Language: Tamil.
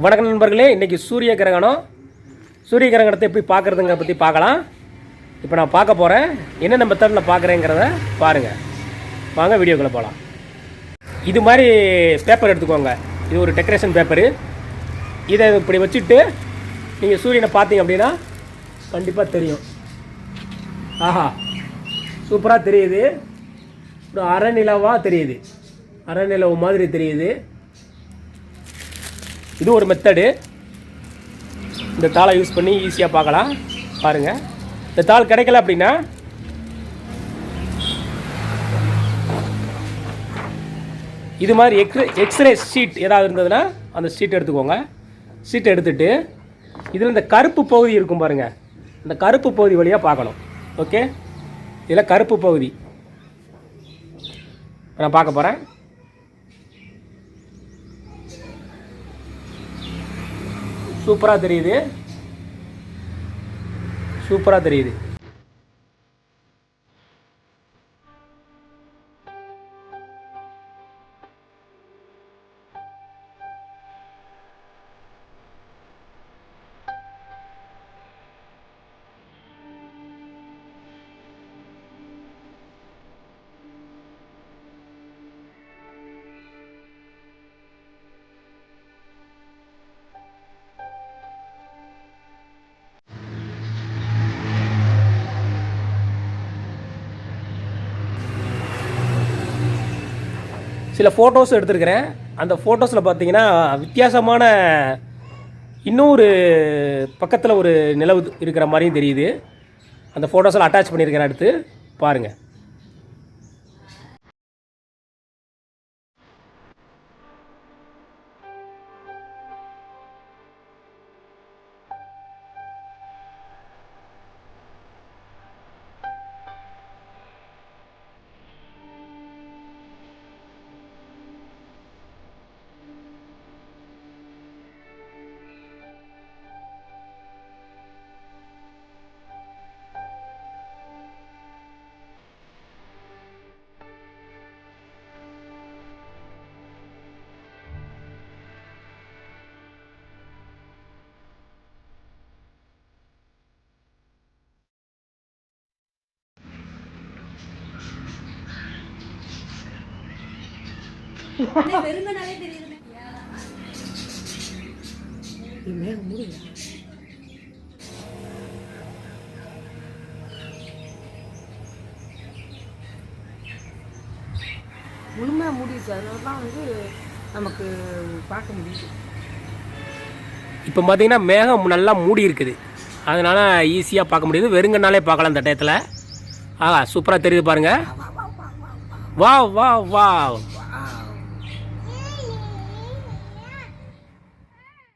வணக்கம் நண்பர்களே, இன்றைக்கி சூரிய கிரகணத்தை எப்படி பார்க்குறதுங்கிற பற்றி பார்க்கலாம். இப்போ நான் பார்க்க போகிறேன், என்னென்ன மெத்தடில் பார்க்குறேங்கிறத பாருங்கள். வாங்க வீடியோக்குள்ளே போகலாம். இது மாதிரி பேப்பர் எடுத்துக்கோங்க. இது ஒரு டெக்கரேஷன் பேப்பரு. இதை இப்படி வச்சுட்டு நீங்கள் சூரியனை பார்த்தீங்க அப்படின்னா கண்டிப்பாக தெரியும். ஆஹா, சூப்பராக தெரியுது. ஒரு அரை நிலவாக தெரியுது, அரை நிலவு மாதிரி தெரியுது. இது ஒரு மெத்தடு. இந்த தாளை யூஸ் பண்ணி ஈஸியாக பார்க்கலாம். பாருங்கள், இந்த தாள் கிடைக்கல அப்படின்னா இது மாதிரி எக்ஸ்ரே ஷீட் ஏதாவது இருந்ததுன்னா அந்த ஷீட் எடுத்துக்கோங்க. ஷீட் எடுத்துகிட்டு இதில் இந்த கருப்பு பகுதி இருக்கும் பாருங்கள், இந்த கருப்பு பகுதி வழியாக பார்க்கணும். ஓகே, இதில் கருப்பு பகுதி நான் பார்க்க போகிறேன். சூப்பராக தெரியுது, சூப்பராக தெரியுது. சில ஃபோட்டோஸ் எடுத்துருக்கிறேன். அந்த ஃபோட்டோஸில் பார்த்தீங்கன்னா வித்தியாசமான இன்னொரு பக்கத்தில் ஒரு நிலவு இருக்கிற மாதிரியும் தெரியுது. அந்த ஃபோட்டோஸில் அட்டாச் பண்ணியிருக்கிறேன், அடுத்து பாருங்கள். முழுமையாக மூடிடுச்சு, அதனால வந்து நமக்கு பார்க்க முடியுது. இப்போ பார்த்தீங்கன்னா மேகம் நல்லா மூடி இருக்குது, அதனால் ஈஸியாக பார்க்க முடியுது. வெறுங்கனாலே பார்க்கலாம் இந்த டயத்தில். ஆஹா, சூப்பராக தெரியுது பாருங்கள். வா வா வா.